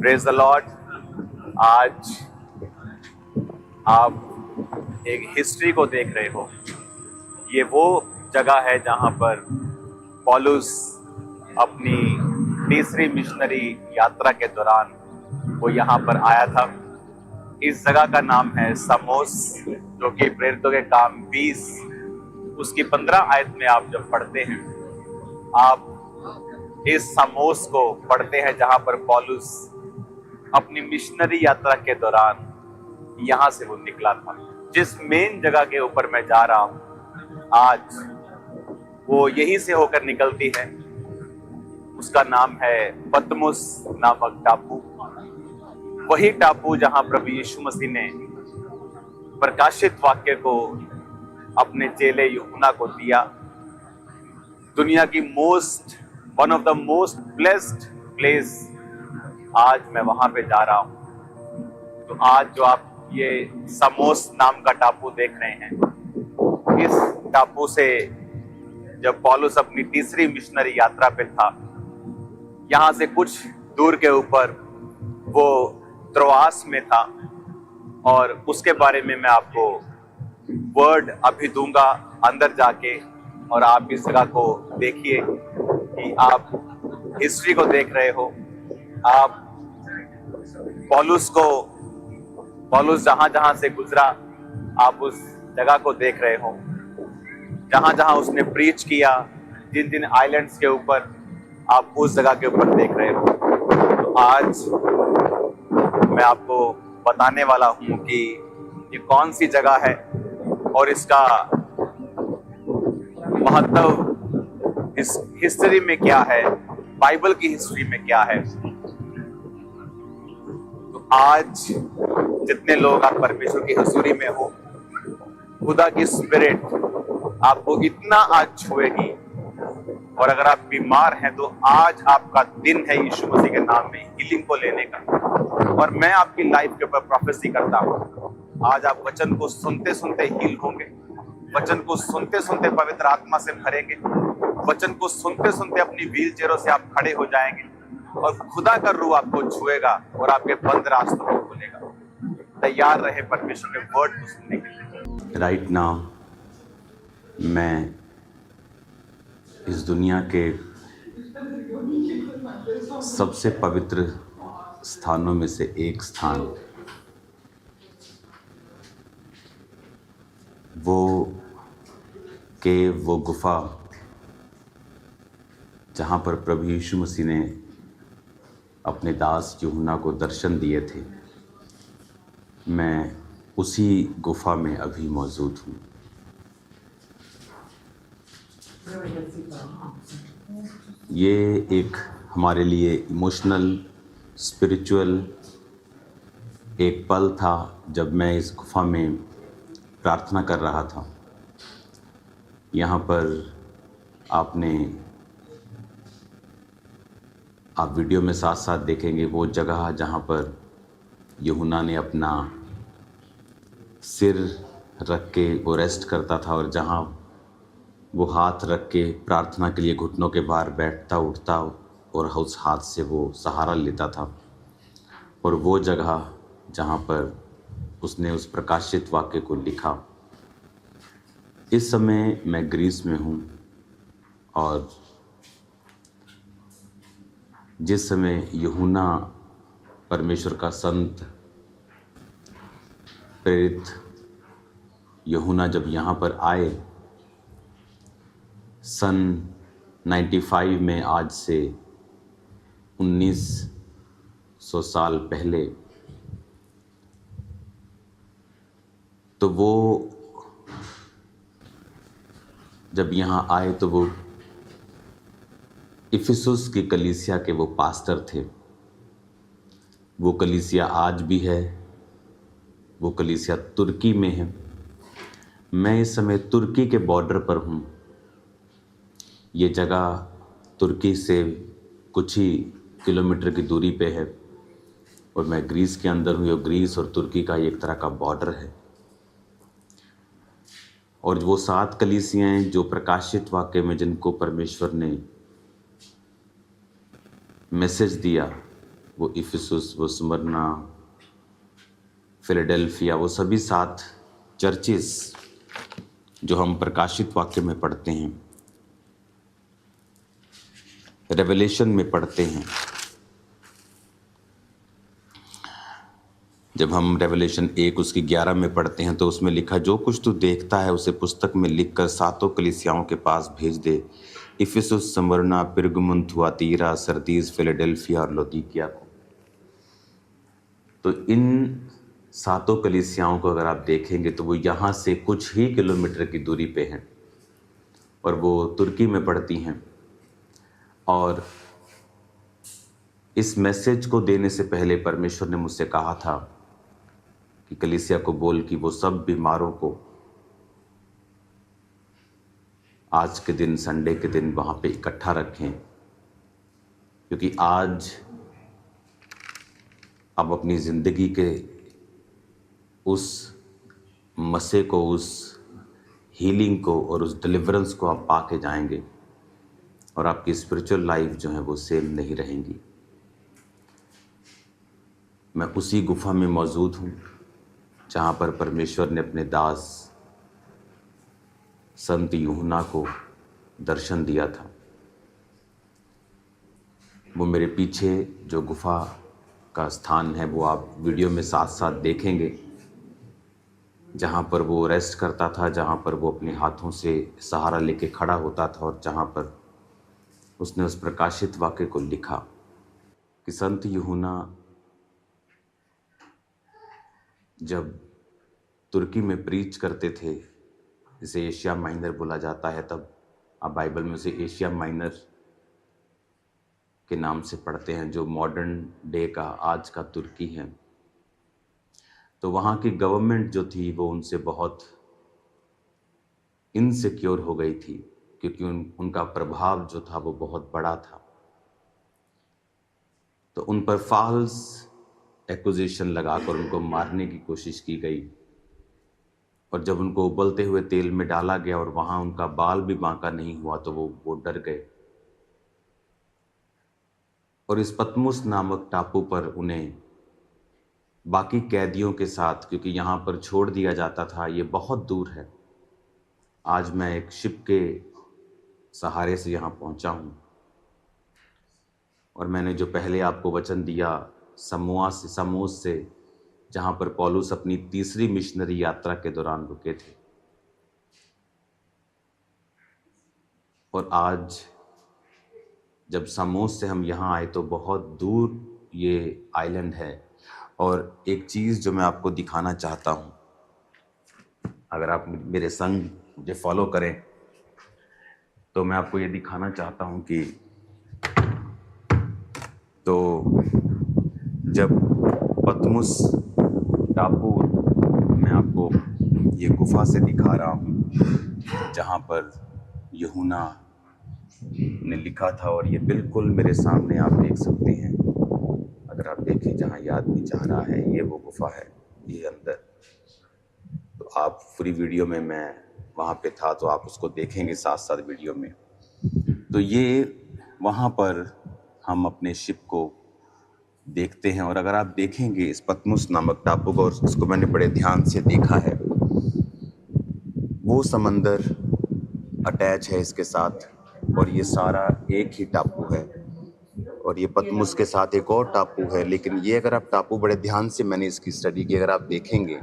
Praise the Lord. आज आप एक हिस्ट्री को देख रहे हो। ये वो जगह है जहां पर पौलुस अपनी तीसरी मिशनरी यात्रा के दौरान वो यहाँ पर आया था। इस जगह का नाम है सामोस, जो कि प्रेरितों के काम 20 उसकी 15 आयत में आप जब पढ़ते हैं, आप इस सामोस को पढ़ते हैं जहां पर पौलुस अपनी मिशनरी यात्रा के दौरान यहां से वो निकला था। जिस मेन जगह के ऊपर मैं जा रहा हूं आज, वो यहीं से होकर निकलती है। उसका नाम है पतमुस नामक टापू। वही टापू जहां प्रभु यीशु मसीह ने प्रकाशित वाक्य को अपने चेले यूहन्ना को दिया। दुनिया की one of the most blessed place, आज मैं वहां पे जा रहा हूं। तो आज जो आप ये सामोस नाम का टापू देख रहे हैं, इस टापू से जब पौलुस अपनी तीसरी मिशनरी यात्रा पे था, यहां से कुछ दूर के ऊपर वो त्रोआस में था। और उसके बारे में मैं आपको वर्ड अभी दूंगा अंदर जाके, और आप इस जगह को देखिए कि आप हिस्ट्री को देख रहे हो। आप पौलुस जहां जहां से गुजरा, आप उस जगह को देख रहे हो। जहां जहां उसने प्रीच किया, जिन जिन आइलैंड्स के ऊपर, आप उस जगह के ऊपर देख रहे हो। तो आज मैं आपको बताने वाला हूं कि ये कौन सी जगह है और इसका महत्व इस हिस्ट्री में क्या है, बाइबल की हिस्ट्री में क्या है। तो आज जितने लोग आप परमेश्वर की हुजूरी में हो, खुदा की स्पिरिट आपको इतना आज छुएगी। और अगर आप बीमार हैं तो आज आपका दिन है यीशु मसीह के नाम में हीलिंग को लेने का। और मैं आपकी लाइफ के ऊपर प्रोफेसी करता हूं, आज आप वचन को सुनते सुनते हील होंगे, वचन को सुनते सुनते पवित्र आत्मा से भरेंगे, वचन को सुनते सुनते अपनी व्हील चेयरों से आप खड़े हो जाएंगे और खुदा का रूह आपको छुएगा और आपके बंद रास्तों को खोलेगा। तैयार रहे परमेश्वर के वर्ड को सुनने के लिए। राइट नाउ मैं इस दुनिया के सबसे पवित्र स्थानों में से एक स्थान, वो गुफा जहाँ पर प्रभु यीशु मसीह ने अपने दास यूहन्ना को दर्शन दिए थे, मैं उसी गुफा में अभी मौजूद हूँ। ये एक हमारे लिए इमोशनल, स्पिरिचुअल एक पल था जब मैं इस गुफा में प्रार्थना कर रहा था। यहाँ पर आप वीडियो में साथ साथ देखेंगे वो जगह जहाँ पर यूहन्ना ने अपना सिर रख के वो रेस्ट करता था, और जहाँ वो हाथ रख के प्रार्थना के लिए घुटनों के भार बैठता उठता और उस हाथ से वो सहारा लेता था। और वो जगह जहाँ पर उसने उस प्रकाशित वाक्य को लिखा। इस समय मैं ग्रीस में हूँ, और जिस समय यूहन्ना परमेश्वर का संत प्रेरित यूहन्ना जब यहाँ पर आए सन 95 में, आज से 1900 साल पहले, तो वो जब यहाँ आए तो वो इफिसुस की कलीसिया के वो पास्टर थे। वो कलीसिया आज भी है, वो कलीसिया तुर्की में है। मैं इस समय तुर्की के बॉर्डर पर हूँ। ये जगह तुर्की से कुछ ही किलोमीटर की दूरी पे है, और मैं ग्रीस के अंदर हूँ। ग्रीस और तुर्की का एक तरह का बॉर्डर है। और वो 7 कलीसियाएँ जो प्रकाशित वाक्य में जिनको परमेश्वर ने मैसेज दिया, वो इफिसुस, वो स्मरना, फिलाडेल्फिया, वो सभी 7 चर्चेस जो हम प्रकाशित वाक्य में पढ़ते हैं, रेवलेशन में पढ़ते हैं। जब हम रेवलेशन 1 उसकी 11 में पढ़ते हैं तो उसमें लिखा, जो कुछ तू देखता है उसे पुस्तक में लिखकर 7 कलीसियाओं के पास भेज दे, Ephesus, Smyrna, Pergamum, Thyatira, Sardis, Philadelphia और लौदीकिया को। तो इन 7 कलीसियाओं को अगर आप देखेंगे तो वो यहाँ से कुछ ही किलोमीटर की दूरी पे हैं और वो तुर्की में पड़ती हैं। और इस मैसेज को देने से पहले परमेश्वर ने मुझसे कहा था कि कलीसिया को बोल कि वो सब बीमारों को आज के दिन, संडे के दिन वहाँ पे इकट्ठा रखें, क्योंकि आज अब अपनी ज़िंदगी के उस मसे को, उस हीलिंग को और उस डिलीवरेंस को आप पा के जाएंगे और आपकी स्पिरिचुअल लाइफ जो है वो सेम नहीं रहेंगी। मैं उसी गुफा में मौजूद हूँ जहाँ पर परमेश्वर ने अपने दास संत यूहन्ना को दर्शन दिया था। वो मेरे पीछे जो गुफा का स्थान है वो आप वीडियो में साथ साथ देखेंगे, जहाँ पर वो रेस्ट करता था, जहाँ पर वो अपने हाथों से सहारा लेके खड़ा होता था और जहाँ पर उसने उस प्रकाशित वाक्य को लिखा कि संत यूहन्ना जब तुर्की में प्रीच करते थे, जिसे एशिया माइनर बोला जाता है, तब आप बाइबल में उसे एशिया माइनर के नाम से पढ़ते हैं, जो मॉडर्न डे का, आज का तुर्की है। तो वहाँ की गवर्नमेंट जो थी वो उनसे बहुत इनसिक्योर हो गई थी, क्योंकि उनका प्रभाव जो था वो बहुत बड़ा था। तो उन पर फॉल्स एक्यूजेशन लगाकर उनको मारने की कोशिश की गई, और जब उनको उबलते हुए तेल में डाला गया और वहाँ उनका बाल भी बांका नहीं हुआ तो वो डर गए और इस पतमुस नामक टापू पर उन्हें बाकी कैदियों के साथ, क्योंकि यहाँ पर छोड़ दिया जाता था, ये बहुत दूर है। आज मैं एक शिप के सहारे से यहाँ पहुँचा हूँ और मैंने जो पहले आपको वचन दिया समोस से, जहाँ पर पौलुस अपनी तीसरी मिशनरी यात्रा के दौरान रुके थे, और आज जब समोस से हम यहाँ आए तो बहुत दूर ये आइलैंड है। और एक चीज़ जो मैं आपको दिखाना चाहता हूँ, अगर आप मेरे संग मुझे फॉलो करें तो मैं आपको ये दिखाना चाहता हूँ कि तो जब पतमुस टापू, मैं आपको ये गुफा से दिखा रहा हूँ जहाँ पर यूहन्ना ने लिखा था, और ये बिल्कुल मेरे सामने आप देख सकते हैं। अगर आप देखें जहाँ ये आदमी जा रहा है, ये वो गुफा है, ये अंदर। तो आप पूरी वीडियो में, मैं वहाँ पे था तो आप उसको देखेंगे साथ साथ वीडियो में। तो ये वहाँ पर हम अपने शिप को देखते हैं, और अगर आप देखेंगे इस पतमुस नामक टापू को, और इसको मैंने बड़े ध्यान से देखा है, वो समंदर अटैच है इसके साथ, और ये सारा एक ही टापू है, और ये पतमुस के साथ एक और टापू है। लेकिन ये अगर आप टापू बड़े ध्यान से, मैंने इसकी स्टडी की, अगर आप देखेंगे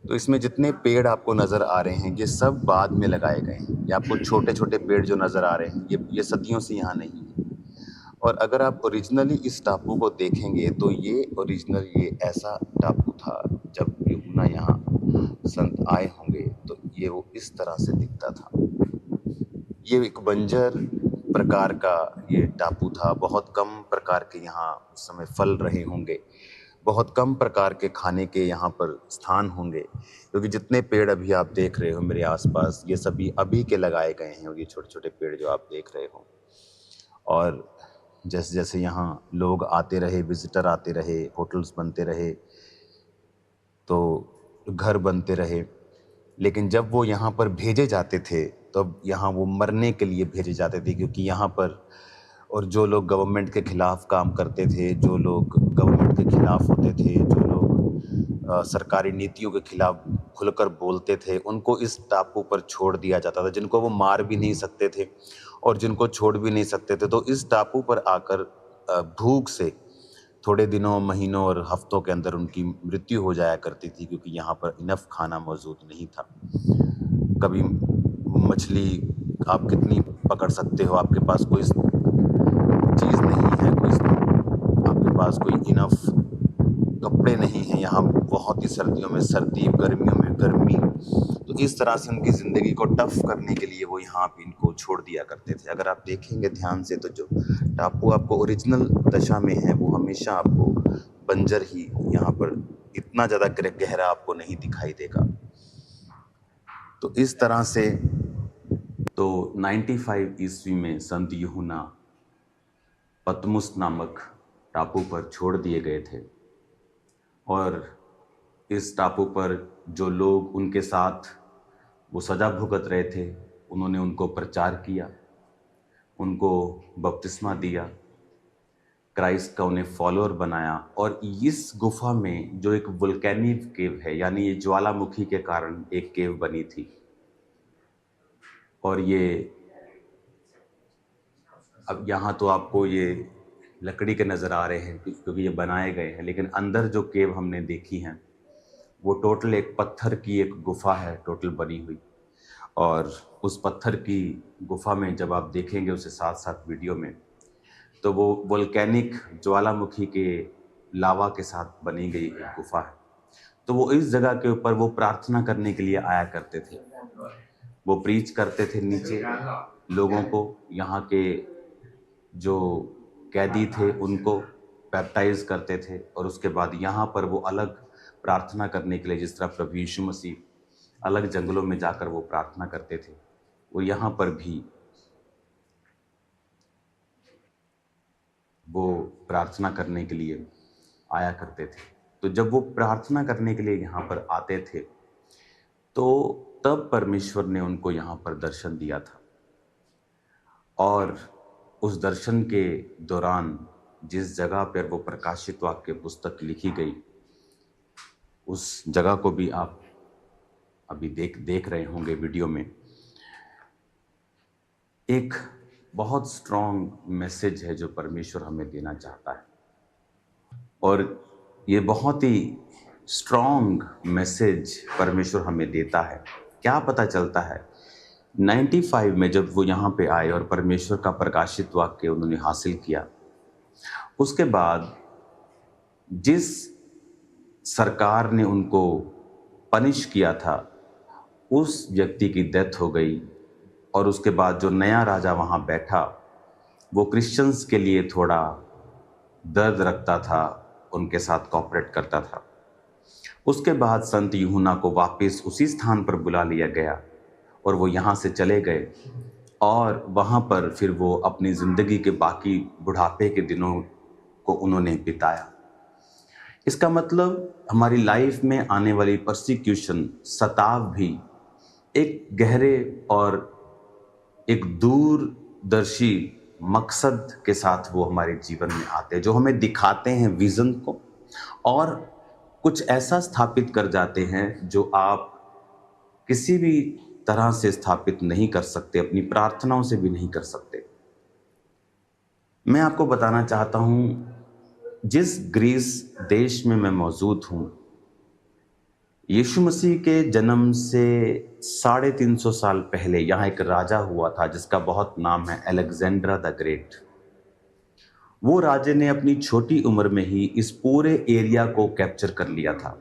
तो इसमें जितने पेड़ आपको नज़र आ रहे हैं ये सब बाद में लगाए गए हैं। ये आपको छोटे छोटे पेड़ जो नज़र आ रहे हैं ये सदियों से यहाँ नहीं है। और अगर आप ओरिजिनली इस टापू को देखेंगे तो ये ओरिजिनल ये ऐसा टापू था। जब यूहन्ना यहाँ संत आए होंगे तो ये वो इस तरह से दिखता था। ये एक बंजर प्रकार का ये टापू था। बहुत कम प्रकार के यहाँ उस समय फल रहे होंगे, बहुत कम प्रकार के खाने के यहाँ पर स्थान होंगे, क्योंकि जितने पेड़ अभी आप देख रहे हो मेरे आसपास ये सभी अभी के लगाए गए हैं, और ये छोटे छोटे पेड़ जो आप देख रहे हो। और जैसे जैसे यहाँ लोग आते रहे, विजिटर आते रहे, होटल्स बनते रहे, तो घर बनते रहे, लेकिन जब वो यहाँ पर भेजे जाते थे तब यहाँ वो मरने के लिए भेजे जाते थे, क्योंकि यहाँ पर और जो लोग गवर्नमेंट के खिलाफ काम करते थे, जो लोग गवर्नमेंट के खिलाफ होते थे, जो लोग सरकारी नीतियों के खिलाफ खुलकर बोलते थे, उनको इस टापू पर छोड़ दिया जाता था, जिनको वो मार भी नहीं सकते थे और जिनको छोड़ भी नहीं सकते थे। तो इस टापू पर आकर भूख से थोड़े दिनों, महीनों और हफ्तों के अंदर उनकी मृत्यु हो जाया करती थी, क्योंकि यहाँ पर इनफ खाना मौजूद नहीं था। कभी मछली आप कितनी पकड़ सकते हो, आपके पास कोई चीज़ नहीं है, आपके पास कोई इनफ कपड़े नहीं हैं, यहाँ बहुत ही सर्दियों में सर्दी, गर्मियों में गर्मी। तो इस तरह से उनकी ज़िंदगी को टफ करने के लिए वो यहाँ पे इनको छोड़ दिया करते थे। अगर आप देखेंगे ध्यान से तो जो टापू आपको ओरिजिनल दशा में है वो हमेशा आपको बंजर ही, यहाँ पर इतना ज़्यादा गहरा आपको नहीं दिखाई देगा। तो इस तरह से तो 95 ईस्वी में संत यूहन्ना पतमुस नामक टापू पर छोड़ दिए गए थे और इस टापू पर जो लोग उनके साथ वो सज़ा भुगत रहे थे, उन्होंने उनको प्रचार किया, उनको बपतिस्मा दिया, क्राइस्ट का उन्हें फॉलोअर बनाया। और इस गुफा में जो एक वोल्केनिक केव है, यानी ये ज्वालामुखी के कारण एक केव बनी थी, और ये अब यहाँ तो आपको ये लकड़ी के नज़र आ रहे हैं क्योंकि ये बनाए गए हैं, लेकिन अंदर जो केव हमने देखी हैं वो टोटल एक पत्थर की एक गुफा है टोटल बनी हुई। और उस पत्थर की गुफा में जब आप देखेंगे उसे साथ साथ वीडियो में, तो वो वोल्केनिक ज्वालामुखी के लावा के साथ बनी गई एक गुफा है। तो वो इस जगह के ऊपर वो प्रार्थना करने के लिए आया करते थे, वो प्रीच करते थे नीचे लोगों को, यहाँ के जो कैदी थे उनको बैप्टाइज करते थे, और उसके बाद यहाँ पर वो अलग प्रार्थना करने के लिए, जिस तरह प्रभु यीशु मसीह अलग जंगलों में जाकर वो प्रार्थना करते थे, वो यहाँ पर भी वो प्रार्थना करने के लिए आया करते थे। तो जब वो प्रार्थना करने के लिए यहाँ पर आते थे तो तब परमेश्वर ने उनको यहाँ पर दर्शन दिया था, और उस दर्शन के दौरान जिस जगह पर वो प्रकाशित वाक्य पुस्तक लिखी गई, उस जगह को भी आप अभी देख रहे होंगे वीडियो में। एक बहुत स्ट्रॉन्ग मैसेज है जो परमेश्वर हमें देना चाहता है, और ये बहुत ही स्ट्रॉन्ग मैसेज परमेश्वर हमें देता है। क्या पता चलता है, 95 में जब वो यहाँ पे आए और परमेश्वर का प्रकाशित वाक्य उन्होंने हासिल किया, उसके बाद जिस सरकार ने उनको पनिश किया था उस व्यक्ति की डेथ हो गई, और उसके बाद जो नया राजा वहाँ बैठा वो क्रिश्चियंस के लिए थोड़ा दर्द रखता था, उनके साथ कोऑपरेट करता था। उसके बाद संत यूहन्ना को वापस उसी स्थान पर बुला लिया गया और वो यहाँ से चले गए, और वहाँ पर फिर वो अपनी ज़िंदगी के बाकी बुढ़ापे के दिनों को उन्होंने बिताया। इसका मतलब हमारी लाइफ में आने वाली परसिक्यूशन, सताव भी एक गहरे और एक दूरदर्शी मकसद के साथ वो हमारे जीवन में आते हैं, जो हमें दिखाते हैं विज़न को, और कुछ ऐसा स्थापित कर जाते हैं जो आप किसी भी तरह से स्थापित नहीं कर सकते, अपनी प्रार्थनाओं से भी नहीं कर सकते। मैं आपको बताना चाहता हूँ, जिस ग्रीस देश में मैं मौजूद हूँ, यीशु मसीह के जन्म से 350 साल पहले यहाँ एक राजा हुआ था जिसका बहुत नाम है अलेक्जेंडर द ग्रेट। वो राजे ने अपनी छोटी उम्र में ही इस पूरे एरिया को कैप्चर कर लिया था।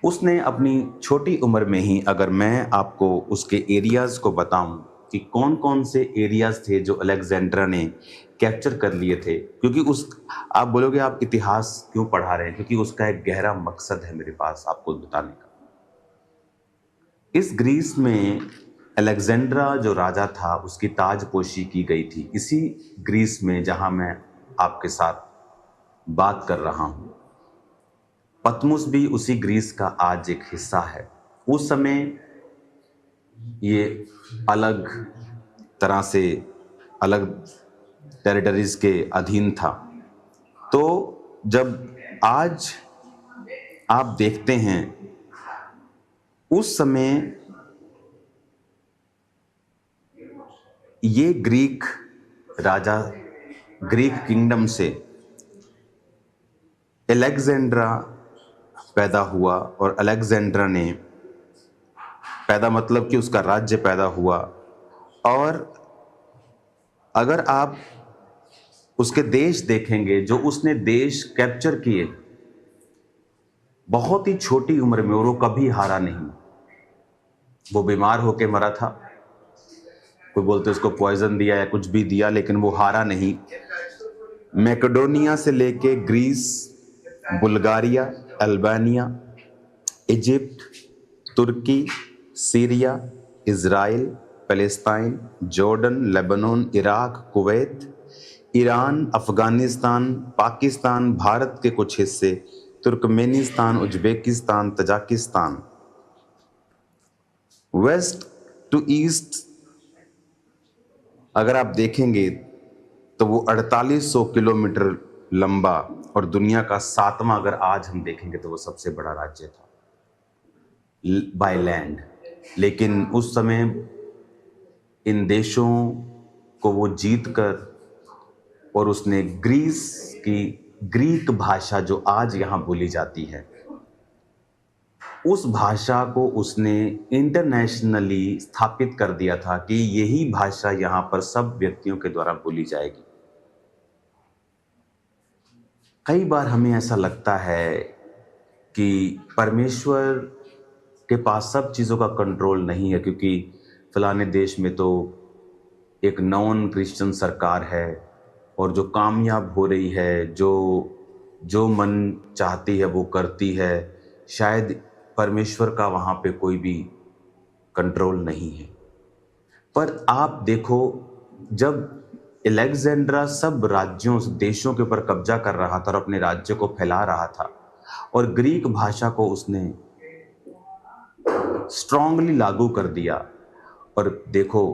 उसने अपनी छोटी उम्र में ही, अगर मैं आपको उसके एरियाज़ को बताऊं कि कौन कौन से एरियाज़ थे जो अलेक्जेंडर ने कैप्चर कर लिए थे, क्योंकि आप बोलोगे आप इतिहास क्यों पढ़ा रहे हैं, क्योंकि उसका एक गहरा मकसद है मेरे पास आपको बताने का। इस ग्रीस में अलेक्जेंड्रा जो राजा था उसकी ताजपोशी की गई थी, इसी ग्रीस में जहां मैं आपके साथ बात कर रहा हूं। पतमुस भी उसी ग्रीस का आज एक हिस्सा है। उस समय ये अलग तरह से अलग टेरिटरीज के अधीन था। तो जब आज आप देखते हैं, उस समय ये ग्रीक राजा, ग्रीक किंगडम से अलेक्जेंड्रा पैदा हुआ, और अलेक्जेंड्रा ने पैदा मतलब कि उसका राज्य पैदा हुआ। और अगर आप उसके देश देखेंगे, जो उसने देश कैप्चर किए बहुत ही छोटी उम्र में, और वो कभी हारा नहीं। वो बीमार होके मरा था, कोई बोलते उसको पॉइजन दिया या कुछ भी दिया, लेकिन वो हारा नहीं। मैकेडोनिया से लेके Greece, Bulgaria, Albania, Egypt, Turkey, Syria, Israel, Palestine, Jordan, Lebanon, Iraq, Kuwait, Iran, Afghanistan, Pakistan, Bharat के कुछ हिस्से, Turkmenistan, Uzbekistan, Tajikistan, west to east अगर आप देखेंगे तो वो 4800 किलोमीटर लंबा, और दुनिया का 7वां अगर आज हम देखेंगे तो वो सबसे बड़ा राज्य था बाय लैंड। लेकिन उस समय इन देशों को वो जीत कर, और उसने ग्रीस की ग्रीक भाषा जो आज यहाँ बोली जाती है, उस भाषा को उसने इंटरनेशनली स्थापित कर दिया था कि यही भाषा यहाँ पर सब व्यक्तियों के द्वारा बोली जाएगी। कई बार हमें ऐसा लगता है कि परमेश्वर के पास सब चीज़ों का कंट्रोल नहीं है, क्योंकि फलाने देश में तो एक नॉन क्रिश्चियन सरकार है, और जो कामयाब हो रही है, जो मन चाहती है वो करती है, शायद परमेश्वर का वहाँ पे कोई भी कंट्रोल नहीं है। पर आप देखो, जब अलेक्जेंड्रा सब राज्यों, देशों के ऊपर कब्जा कर रहा था और अपने राज्य को फैला रहा था, और ग्रीक भाषा को उसने स्ट्रांगली लागू कर दिया, और देखो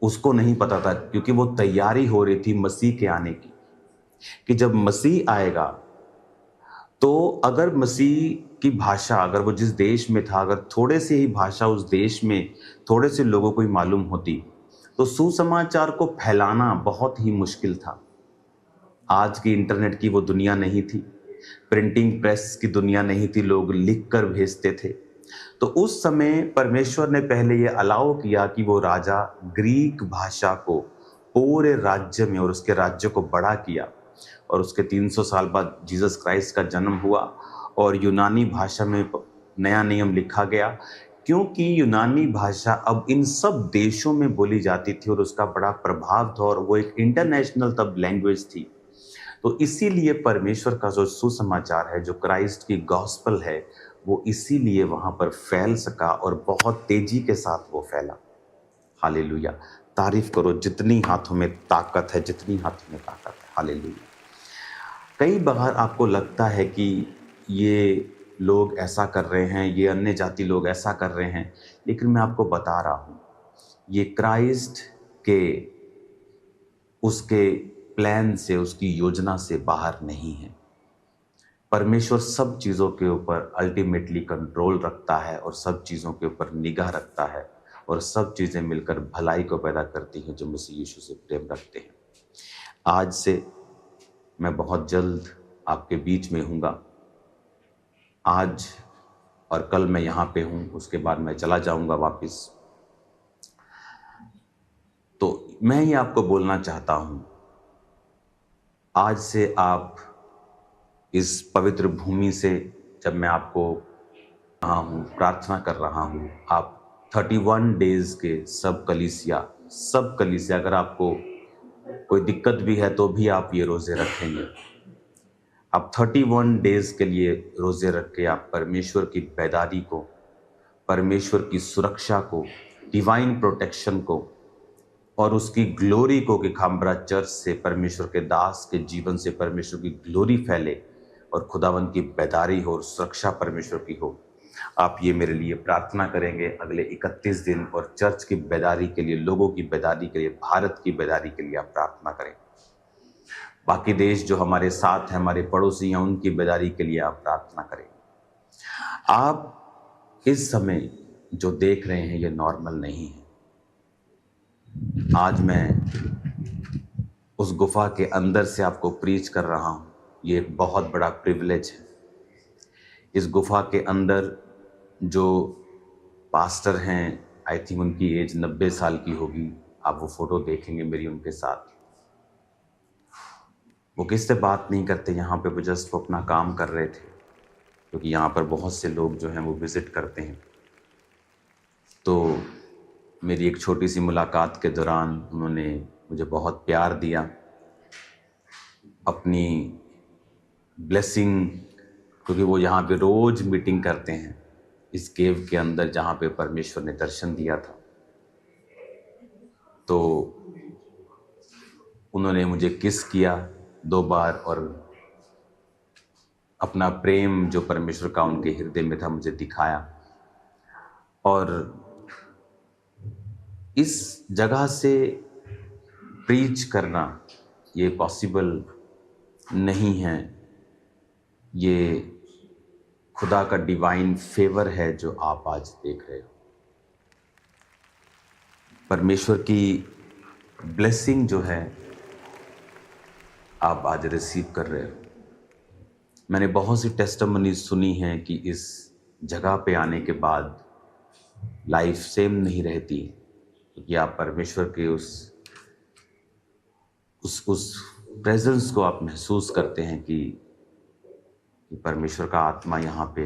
उसको नहीं पता था, क्योंकि वो तैयारी हो रही थी मसीह के आने की, कि जब मसीह आएगा तो अगर मसीह की भाषा, अगर वो जिस देश में था, अगर थोड़े से ही भाषा उस देश में थोड़े से लोगों को ही मालूम होती, तो सुसमाचार को फैलाना बहुत ही मुश्किल था। आज की इंटरनेट की वो दुनिया नहीं थी, प्रिंटिंग प्रेस की दुनिया नहीं थी, लोग लिख कर भेजते थे। तो उस समय परमेश्वर ने पहले ये अलाउ किया कि वो राजा ग्रीक भाषा को पूरे राज्य में, और उसके राज्य को बड़ा किया, और उसके 300 साल बाद जीसस क्राइस्ट का जन्म हुआ, और यूनानी भाषा में नया नियम लिखा गया, क्योंकि यूनानी भाषा अब इन सब देशों में बोली जाती थी, और उसका बड़ा प्रभाव था, और वो एक इंटरनेशनल तब लैंग्वेज थी। तो इसीलिए परमेश्वर का जो सुसमाचार है, जो क्राइस्ट की गॉस्पल है, वो इसीलिए वहां पर फैल सका, और बहुत तेजी के साथ वो फैला। हालेलुया, तारीफ करो, जितनी हाथों में ताकत है, जितनी हाथों में ताकत है। हालेलुया। कई बार आपको लगता है कि ये लोग ऐसा कर रहे हैं, ये अन्य जाति लोग ऐसा कर रहे हैं, लेकिन मैं आपको बता रहा हूं, ये क्राइस्ट के उसके प्लान से, उसकी योजना से बाहर नहीं है। परमेश्वर सब चीज़ों के ऊपर अल्टीमेटली कंट्रोल रखता है, और सब चीज़ों के ऊपर निगाह रखता है, और सब चीज़ें मिलकर भलाई को पैदा करती हैं जो मसीह यीशु से प्रेम रखते हैं। आज से मैं बहुत जल्द आपके बीच में हूँगा। आज और कल मैं यहाँ पे हूँ, उसके बाद मैं चला जाऊँगा वापस। तो मैं ये आपको बोलना चाहता हूँ, आज से आप इस पवित्र भूमि से, जब मैं आपको रहा हूँ, प्रार्थना कर रहा हूँ, आप 31 डेज के सब कलीसिया, अगर आपको कोई दिक्कत भी है तो भी आप ये रोज़े रखेंगे। आप 31 डेज के लिए रोज़े रख के आप परमेश्वर की बेदारी को, परमेश्वर की सुरक्षा को, डिवाइन प्रोटेक्शन को, और उसकी ग्लोरी को, कि खामबरा चर्च से, परमेश्वर के दास के जीवन से परमेश्वर की ग्लोरी फैले, और खुदावंद की बेदारी हो, और सुरक्षा परमेश्वर की हो। आप ये मेरे लिए प्रार्थना करेंगे अगले 31 दिन, और चर्च की बेदारी के लिए, लोगों की बेदारी के लिए, भारत की बेदारी के लिए आप प्रार्थना करें। बाकी देश जो हमारे साथ हैं, हमारे पड़ोसी हैं, उनकी बेदारी के लिए आप प्रार्थना करें। आप इस समय जो देख रहे हैं ये नॉर्मल नहीं है। आज मैं उस गुफा के अंदर से आपको प्रीच कर रहा हूं, ये एक बहुत बड़ा प्रिविलेज है। इस गुफा के अंदर जो पास्टर हैं, आई थिंक उनकी एज 90 साल की होगी, आप वो फोटो देखेंगे मेरी उनके साथ। वो किससे बात नहीं करते यहाँ पे, वो जस्ट वो अपना काम कर रहे थे, क्योंकि यहाँ पर बहुत से लोग जो हैं वो विज़िट करते हैं। तो मेरी एक छोटी सी मुलाकात के दौरान उन्होंने मुझे बहुत प्यार दिया, अपनी ब्लेसिंग, क्योंकि वो यहाँ पे रोज़ मीटिंग करते हैं इस केव के अंदर जहाँ पे परमेश्वर ने दर्शन दिया था। तो उन्होंने मुझे किस किया 2 बार और अपना प्रेम जो परमेश्वर का उनके हृदय में था मुझे दिखाया। और इस जगह से प्रीच करना ये पॉसिबल नहीं है, ये खुदा का डिवाइन फेवर है जो आप आज देख रहे हो। परमेश्वर की ब्लेसिंग जो है आप आज रिसीव कर रहे हो। मैंने बहुत सी टेस्टिमनी सुनी हैं कि इस जगह पे आने के बाद लाइफ सेम नहीं रहती, क्योंकि आप परमेश्वर के उस प्रेजेंस को आप महसूस करते हैं कि परमेश्वर का आत्मा यहाँ पे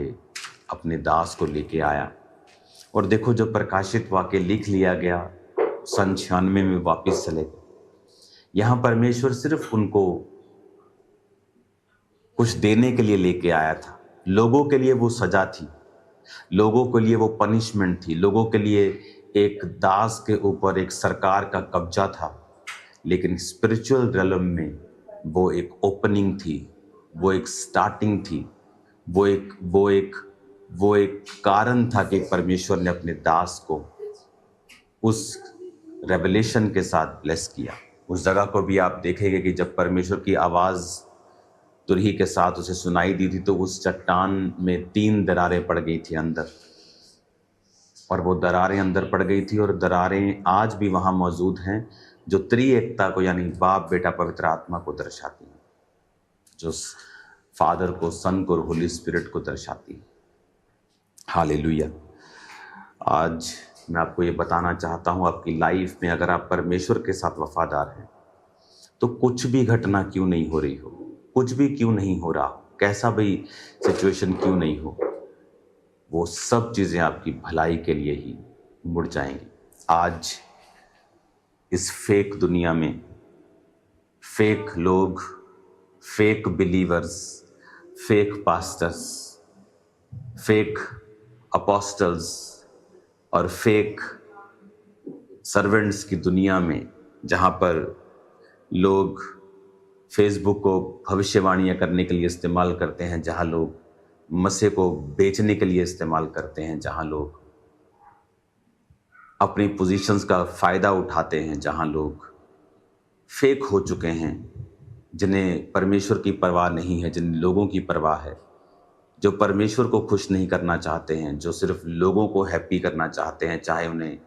अपने दास को लेके आया। और देखो, जो प्रकाशित वाक्य लिख लिया गया 96 में वापस चले गए। यहाँ परमेश्वर सिर्फ उनको कुछ देने के लिए लेके आया था। लोगों के लिए वो सजा थी, लोगों के लिए वो पनिशमेंट थी, लोगों के लिए एक दास के ऊपर एक सरकार का कब्जा था। लेकिन स्पिरिचुअल रियलम में वो एक ओपनिंग थी, वो एक स्टार्टिंग थी, वो एक कारण था कि परमेश्वर ने अपने दास को उस रेवलेशन के साथ ब्लेस किया। उस जगह को भी आप देखेंगे कि जब परमेश्वर की आवाज़ तुरही के साथ उसे सुनाई दी थी, तो उस चट्टान में 3 दरारें पड़ गई थी अंदर, और वो दरारें अंदर पड़ गई थी, और दरारें आज भी वहाँ मौजूद हैं, जो त्रिएकता को यानी बाप, बेटा, पवित्र आत्मा को दर्शाती हैं, जो फादर को, सन को और होली स्पिरिट को दर्शाती है। हालेलुया। आज मैं आपको ये बताना चाहता हूँ, आपकी लाइफ में अगर आप परमेश्वर के साथ वफादार हैं तो कुछ भी घटना क्यों नहीं हो रही हो, कुछ भी क्यों नहीं हो रहा हो, कैसा भी सिचुएशन क्यों नहीं हो, वो सब चीज़ें आपकी भलाई के लिए ही मुड़ जाएंगी। आज इस फेक दुनिया में फेक लोग, fake believers, fake pastors, fake apostles और फेक सर्वेंट्स की दुनिया में, जहाँ पर लोग फेसबुक को भविष्यवाणियाँ करने के लिए इस्तेमाल करते हैं, जहाँ लोग मसीह को बेचने के लिए इस्तेमाल करते हैं, जहाँ लोग अपनी पोजीशंस का फ़ायदा उठाते हैं, जहाँ लोग फेक हो चुके हैं, जिन्हें परमेश्वर की परवाह नहीं है, जिन लोगों की परवाह है, जो परमेश्वर को खुश नहीं करना चाहते हैं, जो सिर्फ लोगों को हैप्पी करना चाहते हैं, चाहे उन्हें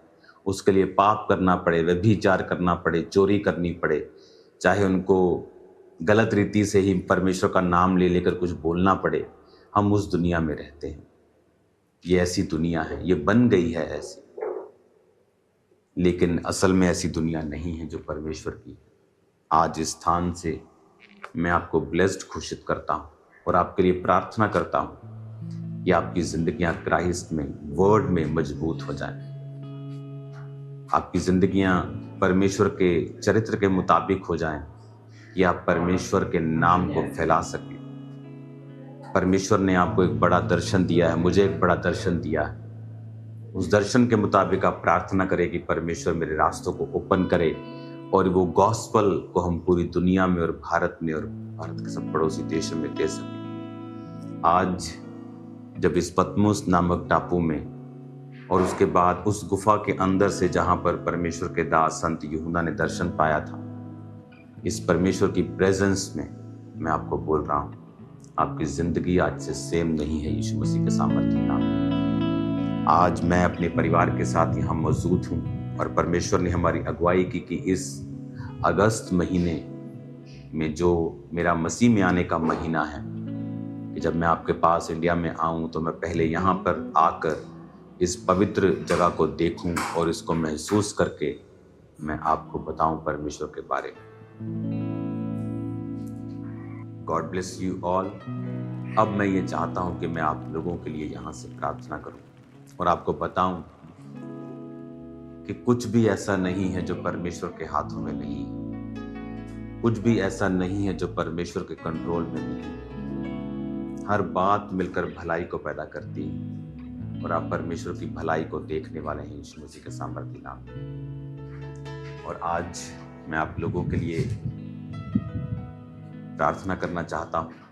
उसके लिए पाप करना पड़े, व्यभिचार करना पड़े, चोरी करनी पड़े, चाहे उनको गलत रीति से ही परमेश्वर का नाम ले लेकर कुछ बोलना पड़े। हम उस दुनिया में रहते हैं। ये ऐसी दुनिया है, ये बन गई है ऐसी, लेकिन असल में ऐसी दुनिया नहीं है जो परमेश्वर की। आज इस स्थान से मैं आपको ब्लेस्ड घोषित करता हूँ और आपके लिए प्रार्थना करता हूँ कि आपकी जिंदगियां क्राइस्ट में, वर्ड में मजबूत हो जाएं, आपकी जिंदगियां परमेश्वर के चरित्र के मुताबिक हो जाएं, कि आप परमेश्वर के नाम को फैला सकें। परमेश्वर ने आपको एक बड़ा दर्शन दिया है, मुझे एक बड़ा दर्शन दिया है। उस दर्शन के मुताबिक आप प्रार्थना करें कि परमेश्वर मेरे रास्तों को ओपन करे और वो गॉस्पल को हम पूरी दुनिया में और भारत में और भारत के सब पड़ोसी देशों में दे सकें। आज जब इस पतमुस नामक टापू में और उसके बाद उस गुफा के अंदर से, जहां पर परमेश्वर के दास संत यूहन्ना ने दर्शन पाया था, इस परमेश्वर की प्रेजेंस में मैं आपको बोल रहा हूँ, आपकी जिंदगी आज से सेम नहीं है यीशु मसीह के सामर्थ्य नाम में। आज मैं अपने परिवार के साथ यहाँ मौजूद हूँ और परमेश्वर ने हमारी अगुवाई की कि इस अगस्त महीने में जो मेरा मसीह में आने का महीना है, कि जब मैं आपके पास इंडिया में आऊँ तो मैं पहले यहाँ पर आकर इस पवित्र जगह को देखूं और इसको महसूस करके मैं आपको बताऊं परमेश्वर के बारे में। God bless you all. अब मैं ये चाहता हूं कि मैं आप लोगों के लिए यहाँ से प्रार्थना करूं और आपको बताऊं कि कुछ भी ऐसा नहीं है जो परमेश्वर के हाथों में नहीं है, कुछ भी ऐसा नहीं है जो परमेश्वर के कंट्रोल में नहीं है। हर बात मिलकर भलाई को पैदा करती है और आप परमेश्वर की भलाई को देखने वाले हैं यीशु मसीह के सामर्थ्य नाम में। और आज मैं आप लोगों के लिए प्रार्थना करना चाहता हूं